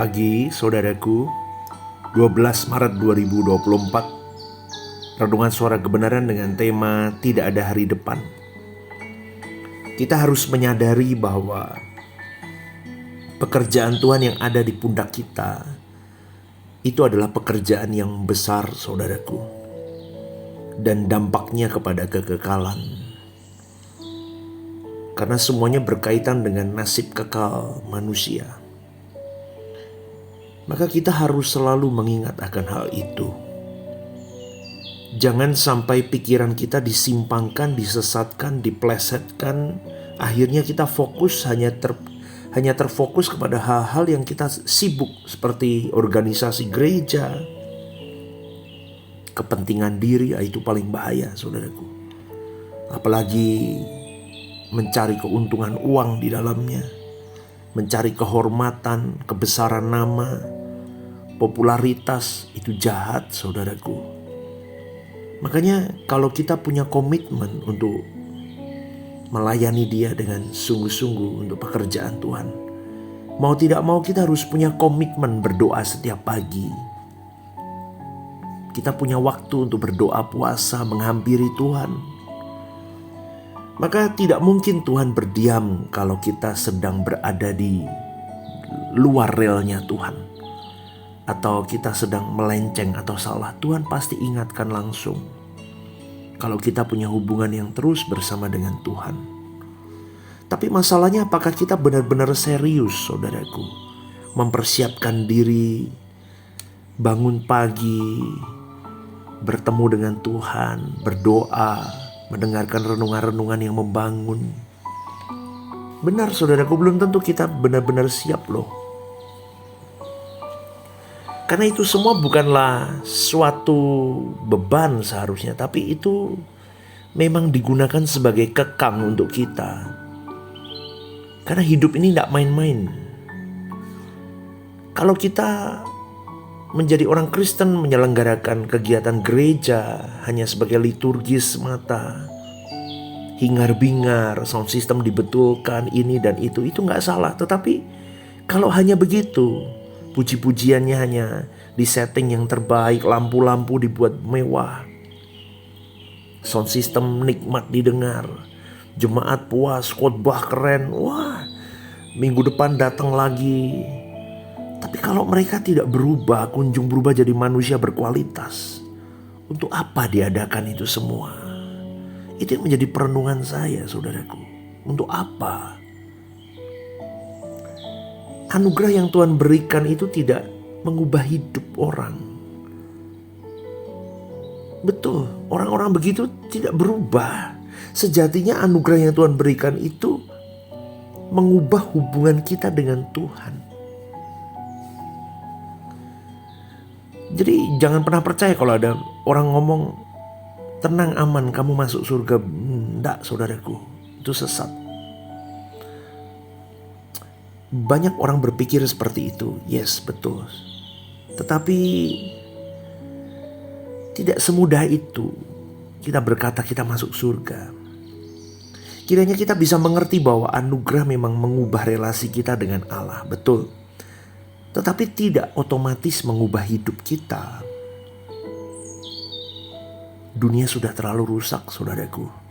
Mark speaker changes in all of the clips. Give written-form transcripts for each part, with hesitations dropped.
Speaker 1: Pagi, saudaraku, 12 Maret 2024, Renungan Suara Kebenaran dengan tema Tidak Ada Hari Depan. Kita harus menyadari bahwa pekerjaan Tuhan yang ada di pundak kita itu adalah pekerjaan yang besar, saudaraku, dan dampaknya kepada kekekalan. Karena semuanya berkaitan dengan nasib kekal manusia. Maka kita harus selalu mengingat akan hal itu. Jangan sampai pikiran kita disimpangkan, disesatkan, diplesetkan. Akhirnya kita fokus hanya terfokus kepada hal-hal yang kita sibuk, seperti organisasi gereja, kepentingan diri. Itu paling bahaya, saudaraku. Apalagi mencari keuntungan uang di dalamnya, mencari kehormatan, kebesaran nama, popularitas. Itu jahat, saudaraku. Makanya kalau kita punya komitmen untuk melayani Dia dengan sungguh-sungguh untuk pekerjaan Tuhan, mau tidak mau kita harus punya komitmen berdoa setiap pagi. Kita punya waktu untuk berdoa, puasa, menghampiri Tuhan. Maka tidak mungkin Tuhan berdiam kalau kita sedang berada di luar relnya Tuhan, atau kita sedang melenceng atau salah. Tuhan pasti ingatkan langsung kalau kita punya hubungan yang terus bersama dengan Tuhan. Tapi masalahnya, apakah kita benar-benar serius, saudaraku, mempersiapkan diri, bangun pagi, bertemu dengan Tuhan, berdoa, mendengarkan renungan-renungan yang membangun? Benar, saudaraku, belum tentu kita benar-benar siap loh. Karena itu semua bukanlah suatu beban seharusnya, tapi itu memang digunakan sebagai kekang untuk kita. Karena hidup ini tidak main-main. Kalau kita menjadi orang Kristen, menyelenggarakan kegiatan gereja hanya sebagai liturgis semata, hingar-bingar, sound system dibetulkan, ini dan itu gak salah. Tetapi kalau hanya begitu, puji-pujiannya hanya disetting yang terbaik, lampu-lampu dibuat mewah, sound system nikmat didengar, jemaat puas, khotbah keren, wah, minggu depan datang lagi. Tapi kalau mereka tidak berubah, kunjung berubah jadi manusia berkualitas, untuk apa diadakan itu semua? Itu yang menjadi perenungan saya, saudaraku. Untuk apa? Anugerah yang Tuhan berikan itu tidak mengubah hidup orang. Betul, orang-orang begitu tidak berubah. Sejatinya anugerah yang Tuhan berikan itu mengubah hubungan kita dengan Tuhan. Jadi jangan pernah percaya kalau ada orang ngomong, tenang, aman, kamu masuk surga. Enggak, saudaraku, itu sesat. Banyak orang berpikir seperti itu. Yes, betul. Tetapi tidak semudah itu kita berkata kita masuk surga. Kiranya kita bisa mengerti bahwa anugerah memang mengubah relasi kita dengan Allah. Betul. Tetapi tidak otomatis mengubah hidup kita. Dunia sudah terlalu rusak, saudaraku.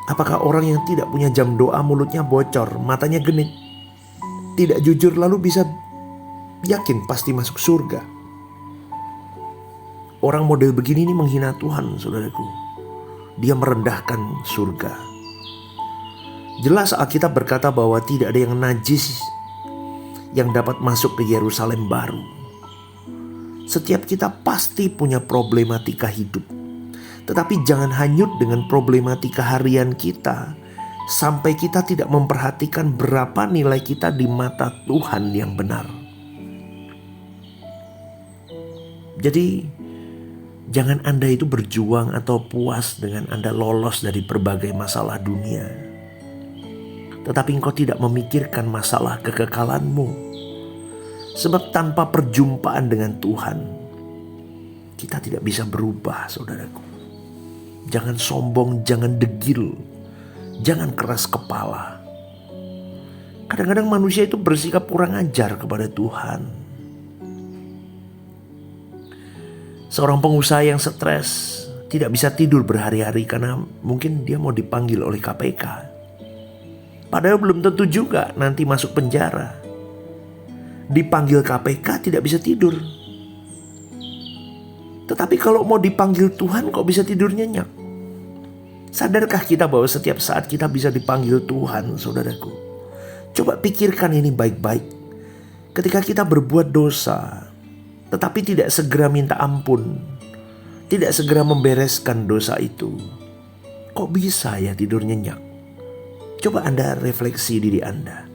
Speaker 1: Apakah orang yang tidak punya jam doa, mulutnya bocor, matanya genit, tidak jujur, lalu bisa yakin pasti masuk surga? Orang model begini ini menghina Tuhan, saudaraku. Dia merendahkan surga. Jelas Alkitab berkata bahwa tidak ada yang najis yang dapat masuk ke Yerusalem baru. Setiap kita pasti punya problematika hidup. Tetapi jangan hanyut dengan problematika harian kita sampai kita tidak memperhatikan berapa nilai kita di mata Tuhan yang benar. Jadi jangan Anda itu berjuang atau puas dengan Anda lolos dari berbagai masalah dunia, tetapi engkau tidak memikirkan masalah kekekalanmu. Sebab tanpa perjumpaan dengan Tuhan, kita tidak bisa berubah, saudaraku. Jangan sombong, jangan degil, jangan keras kepala. Kadang-kadang manusia itu bersikap kurang ajar kepada Tuhan. Seorang pengusaha yang stres, tidak bisa tidur berhari-hari karena mungkin dia mau dipanggil oleh KPK. Padahal belum tentu juga nanti masuk penjara. Dipanggil KPK tidak bisa tidur. Tetapi kalau mau dipanggil Tuhan kok bisa tidur nyenyak? Sadarkah kita bahwa setiap saat kita bisa dipanggil Tuhan, saudaraku? Coba pikirkan ini baik-baik. Ketika kita berbuat dosa, tetapi tidak segera minta ampun, tidak segera membereskan dosa itu, kok bisa ya tidur nyenyak? Coba Anda refleksi diri Anda.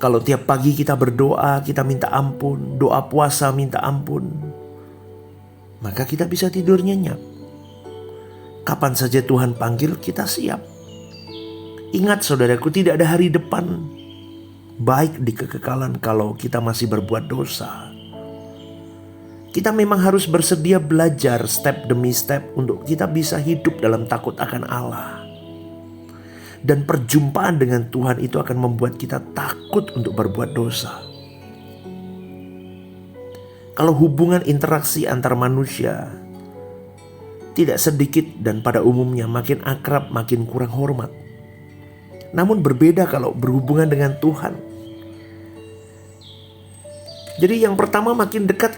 Speaker 1: Kalau tiap pagi kita berdoa, kita minta ampun, doa puasa minta ampun, maka kita bisa tidur nyenyak. Kapan saja Tuhan panggil, kita siap. Ingat saudaraku, tidak ada hari depan baik di kekekalan kalau kita masih berbuat dosa. Kita memang harus bersedia belajar step demi step untuk kita bisa hidup dalam takut akan Allah. Dan perjumpaan dengan Tuhan itu akan membuat kita takut untuk berbuat dosa. Kalau hubungan interaksi antar manusia tidak sedikit dan pada umumnya makin akrab makin kurang hormat. Namun berbeda kalau berhubungan dengan Tuhan. Jadi yang pertama, makin dekat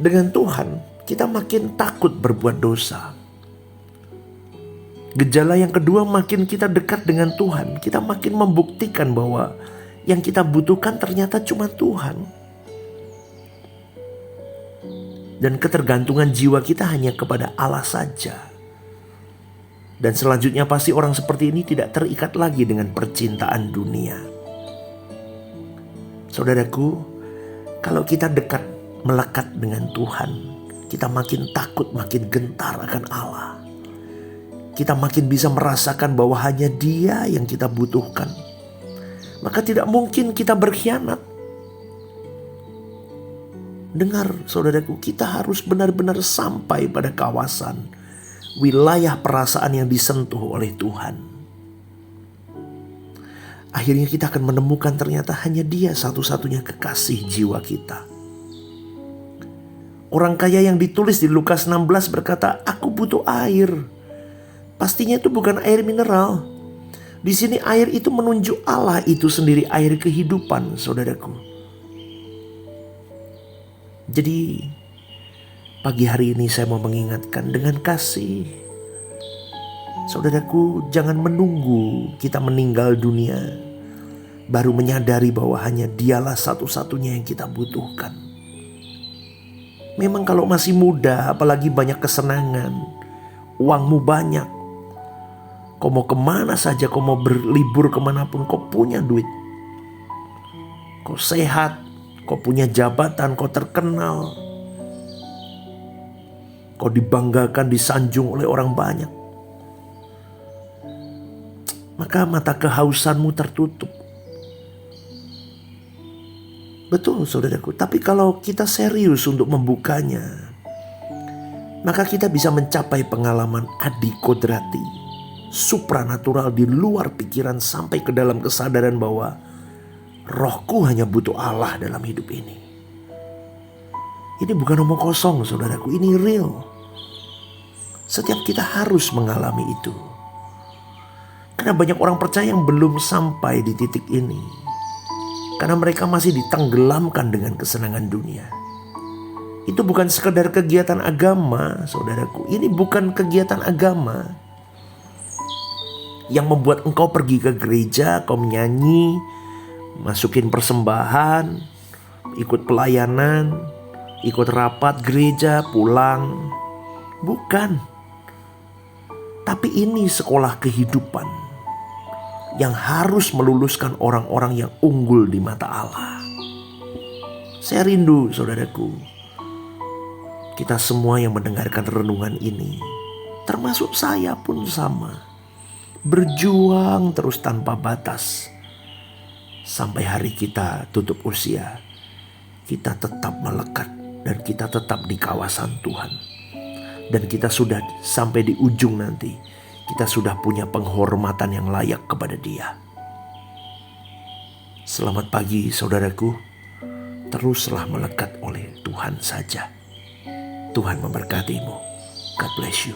Speaker 1: dengan Tuhan, kita makin takut berbuat dosa. Gejala yang kedua, makin kita dekat dengan Tuhan, kita makin membuktikan bahwa yang kita butuhkan ternyata cuma Tuhan. Dan ketergantungan jiwa kita hanya kepada Allah saja. Dan selanjutnya pasti orang seperti ini tidak terikat lagi dengan percintaan dunia. Saudaraku, kalau kita dekat melekat dengan Tuhan, kita makin takut, makin gentar akan Allah. Kita makin bisa merasakan bahwa hanya Dia yang kita butuhkan. Maka tidak mungkin kita berkhianat. Dengar saudaraku, kita harus benar-benar sampai pada kawasan wilayah perasaan yang disentuh oleh Tuhan. Akhirnya kita akan menemukan ternyata hanya Dia satu-satunya kekasih jiwa kita. Orang kaya yang ditulis di Lukas 16 berkata, "Aku butuh air." Pastinya itu bukan air mineral. Di sini air itu menunjuk Allah itu sendiri, air kehidupan, saudaraku. Jadi pagi hari ini saya mau mengingatkan dengan kasih. Saudaraku, jangan menunggu kita meninggal dunia baru menyadari bahwa hanya Dialah satu-satunya yang kita butuhkan. Memang kalau masih muda, apalagi banyak kesenangan, uangmu banyak, kau mau kemana saja, kau mau berlibur kemanapun, kau punya duit, kau sehat, kau punya jabatan, kau terkenal, kau dibanggakan, disanjung oleh orang banyak, maka mata kehausanmu tertutup. Betul saudaraku, tapi kalau kita serius untuk membukanya, maka kita bisa mencapai pengalaman adikodrati, supranatural di luar pikiran sampai ke dalam kesadaran bahwa rohku hanya butuh Allah dalam hidup ini. Ini bukan omong kosong saudaraku, ini real. Setiap kita harus mengalami itu. Karena banyak orang percaya yang belum sampai di titik ini. Karena mereka masih ditenggelamkan dengan kesenangan dunia. Itu bukan sekedar kegiatan agama, saudaraku. Ini bukan kegiatan agama yang membuat engkau pergi ke gereja, kau menyanyi, masukin persembahan, ikut pelayanan, ikut rapat gereja, pulang. Bukan. Tapi ini sekolah kehidupan yang harus meluluskan orang-orang yang unggul di mata Allah. Saya rindu saudaraku, kita semua yang mendengarkan renungan ini, termasuk saya pun sama, berjuang terus tanpa batas. Sampai hari kita tutup usia, kita tetap melekat dan kita tetap di kawasan Tuhan. Dan kita sudah sampai di ujung nanti, kita sudah punya penghormatan yang layak kepada Dia. Selamat pagi saudaraku, teruslah melekat oleh Tuhan saja. Tuhan memberkatimu. God bless you.